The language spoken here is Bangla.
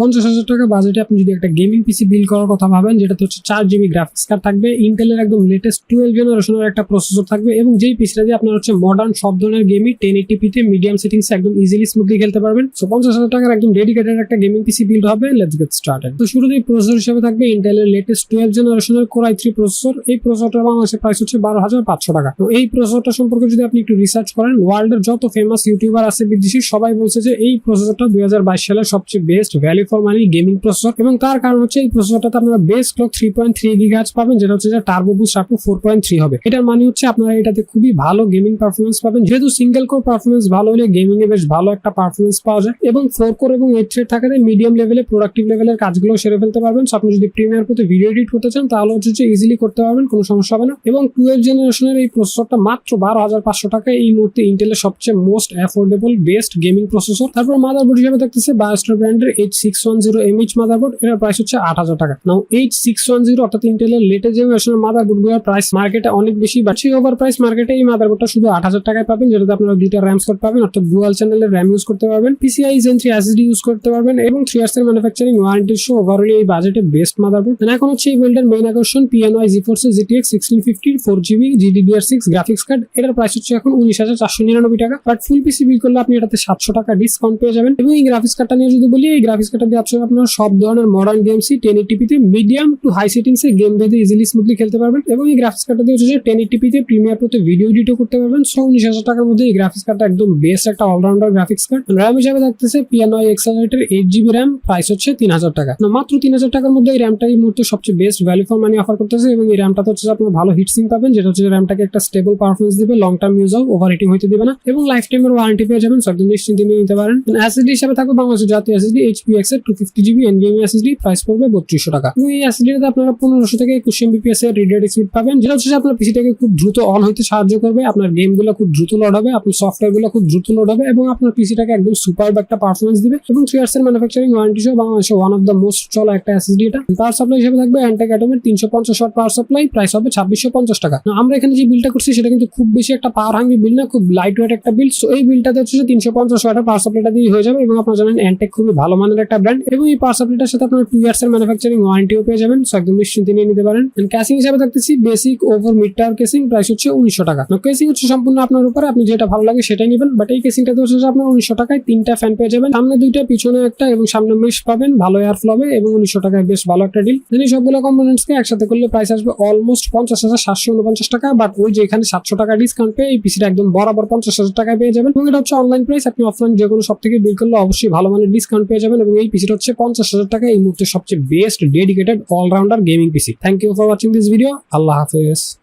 50,000 টাকা বাজেটে আপনি যদি একটা গেমিং পিসি বিল্ড করার কথা ভাবেন, যেটাতে হচ্ছে 4 GB গ্রাফিক্স কার্ড থাকবে, ইন্টেলের একদম লেটেস্ট 12 জেনারেশনের একটা প্রসেসর থাকবে, এবং যেই পিসিটা দিয়ে আপনার হচ্ছে মডার্ন সব ধরনের গেমই 1080p তে মিডিয়াম সেটিংস একদম ইজিলি স্মুথলি খেলতে পারবেন। সো 50,000 টাকার একদম ডেডিকেটেড একটা গেমিং পিসি বিল্ড হবে। Let's get started. তো শুরুতেই প্রসেসর হিসেবে থাকবে ইন্টেলের লেটেস্ট 12 জেনারেশনের কোর i3 প্রসেসর। এই প্রসেসরটার বাংলাদেশে প্রাইস হচ্ছে 12,500 টাকা। তো এই প্রসেসরটা সম্পর্কে যদি আপনি একটু রিসার্চ করেন, ওয়ার্ল্ডের যত ফেমাস ইউটিউবার আছে বিদেশি সবাই বলছে যে এই প্রসেসরটা 2022 সালের সবচেয়ে best value for money gaming processor, এবং তার কারণ হচ্ছে এই প্রসেসরটাতে আপনারা বেস ক্লক 3.3 GHz পাবেন, যেটা হচ্ছে টার্বো বুস্ট আপ টু 4.3 হবে। এটার মানে হচ্ছে আপনারা এটাতে খুবই ভালো গেমিং পারফরমেন্স পাবেন, যেহেতু সিঙ্গেল কোর পারফরমেন্স ভালো হলে গেমিং এ বেশ ভালো একটা পারফরমেন্স পাওয়া যায়, এবং 4 কোর এবং 8 থ্রেড থাকাতে মিডিয়াম লেভেলে প্রোডাক্টিভ লেভেলের কাজগুলো সেরে ফেলতে পারবেন। সো আপনি যদি প্রিমিয়ার প্রতি ভিডিও এডিট করতে চান তাহলে হচ্ছে ইজিলি করতে পারবেন, কোনো সমস্যা হবে না। এবং 12 জেনারেশনের এই প্রসেসরটা মাত্র 12,500 টাকায় এই মুহূর্তে ইন্টেলের সবচেয়ে most affordable best gaming processor. তারপর মাদারবোর্ড হিসেবে থাকতেছে বায়োস্টার ব্র্যান্ডের H610MH মাদারবোর্ড। এর প্রাইস হচ্ছে 8,000 টাকা। নাও H610 অর্থাৎ ইন্টেলের লেটেস্ট জেনারেশনের মাদারবোর্ডগুলোর প্রাইস মার্কেটে অনেক বেশি, বাট সেই ওভার প্রাইস মার্কেটে এই মাদারবোর্ডটা শুধু 8,000 টাকায় পাবেন, যেটাতে আপনারা দুইটা র্যাম স্লট পাবেন, অর্থাৎ ডুয়াল চ্যানেলের র্যাম ইউজ করতে পারবেন, PCIe Gen 3 SSD ইউজ করতে পারবেন, এবং 3 ইয়ার্স এর ম্যানুফ্যাকচারিং ওয়ারেন্টি সহ ওভারঅল এই বাজেটে বেস্ট মাদারবোর্ড। এখন হচ্ছে এই বিল্ডের মেইন আকর্ষণ PNY GeForce GTX 1650 4GB GDDR6 graphics card. এটার প্রাইস হচ্ছে এখন 19,499 টাকা, বাট ফুল পিসি বিল করলে আপনি এটাতে 700 টাকা ডিসকাউন্ট পেয়ে যাবেন। এবং এই গ্রাফিক্স কার্ডটা নিয়ে যদি বলি, এই গ্রাফিক্স কার্ডটা দিয়ে আপনারা সব ধরনের মডার্ন গেমসই 1080p তে মিডিয়াম টু হাই সেটিংসে গেম ভেদে ইজিলি স্মুথলি খেলতে পারবেন, এবং এই গ্রাফিক্স কার্ডটা দিয়ে হচ্ছে 1080p তে প্রিমিয়ার প্রতি ভিডিও এডিটও করতে পারবেন। সো 19,000 টাকার মধ্যে এই গ্রাফিক্স কার্ডটা একদম বেস্ট একটা অলরাউন্ডার গ্রাফিক্স কার্ড। র্যাম হিসেবে থাকতেছে PNY এক্সেলারেটের 8GB র্যাম, প্রাইস হচ্ছে 3,000 টাকা। মাত্র 3,000 টাকার মধ্যে এই র্যামটা এই মুহূর্তে সবচেয়ে best value for money offer করতেছে, এবং এই র্যামটা হচ্ছে আপনার ভালো হিটসিং পাবেন, যেটা হচ্ছে র্যামটাকে একটা স্টেবল পারফরমেন্স দিবে, লং টার্ম ইউজ হোক, ওভার হিটিং হইতে দিবে না, এবং লাইফ টাইমের ওয়ারেন্টি পেয়ে যাবেন। একদম নিশ্চিন্তে নিয়ে নিতে পারেন। SSD হিসেবে থাকবে বাংলাদেশের জাতীয় SSD HPX এর 250GB NVMe SSD, প্রাইস পড়বে 3200 টাকা। এবং এই SSD-তে আপনারা 1500 থেকে 21 MBps এর রিড রেট স্পিড পাবেন, যেটা হচ্ছে আপনার পিসিটাকে খুব দ্রুত অন হইতে সাহায্য করবে, আপনার গেমগুলো খুব দ্রুত লোড হবে, আপনার সফটওয়্যারগুলো খুব দ্রুত লোড হবে, এবং আপনার পিসিটাকে একদম সুপারব একটা পারফরমেন্স দিবে। এবং 3 ইয়ার্স এর ম্যানুফ্যাকচারিং ওয়ারেন্টি সহ বাংলাদেশে ওয়ান অফ দ্য মোস্ট চলা একটা SSD এটা। পাওয়ার সাপ্লাই হিসেবে থাকবে অ্যান্টেক অ্যাটমের 350 ওয়াট পাওয়ার সাপ্লাই, প্রাইস হবে 2650 টাকা। আমরা এখানে যে বিলটা করছি সেটা কিন্তু খুব বেশি একটা পাওয়ার হাঙ্গি বিল না, খুব লাইট ওয়েট একটা বিল। সো এই বিলটাতে হচ্ছে 350 ওয়াটের পাওয়ার সাপ্লাইটা দিয়ে হয়ে যাবে, এবং আপনারা জানেন অ্যান্টেক খুবই ভালো মানের একটা ব্র্যান্ড, এবং এই পাওয়ার সাপ্লাইটার সাথে আপনারা 2 ইয়ার্স এর ম্যানুফ্যাকচারিং ওয়ারেন্টিও পেয়ে যাবেন। সো একদম নিশ্চিন্তে নিয়ে নিতে পারেন। ক্যাসিং হিসেবে থাকতেছি basic over mid tyre casing, price হচ্ছে 1900 টাকা। কেসিং হচ্ছে সম্পূর্ণ আপনার উপরে, আপনি যেটা ভালো লাগে সেটাই নেবেন, বাট এই কেসিংটাতে হচ্ছে আপনার 1900 টাকায় 3টা ফ্যান পেয়ে যাবেন, সামনে 2টা পিছনে একটা, এবং সামনে মেশ পাবেন, ভালো এয়ার ফ্লো হবে, এবং 1900 টাকায় বেশ ভালো একটা ডিল। এই সবগুলো কম্পোনেন্টসকে একসাথে করলে প্রাইস আসবে অলমোস্ট 50,749 টাকা, বাট ওই যে এখানে 700 টাকা ডিসকাউন্ট পেয়ে এই পিসিটা একদম বরাবর 50,000 টাকায় পেয়ে যাবেন। এবং এটা হচ্ছে অনলাইন প্রাইস, আপনি অফলাইন যে কোনো সব থেকে বিল করলে অবশ্যই ভালো মানের ডিসকাউন্ট পেয়ে যাবেন, এবং এই পিসিটা হচ্ছে 50,000 টাকা এই মুহূর্তে সবচেয়ে best dedicated allrounder gaming PC. Thank you for watching this video. আল্লাহ হাফেজ।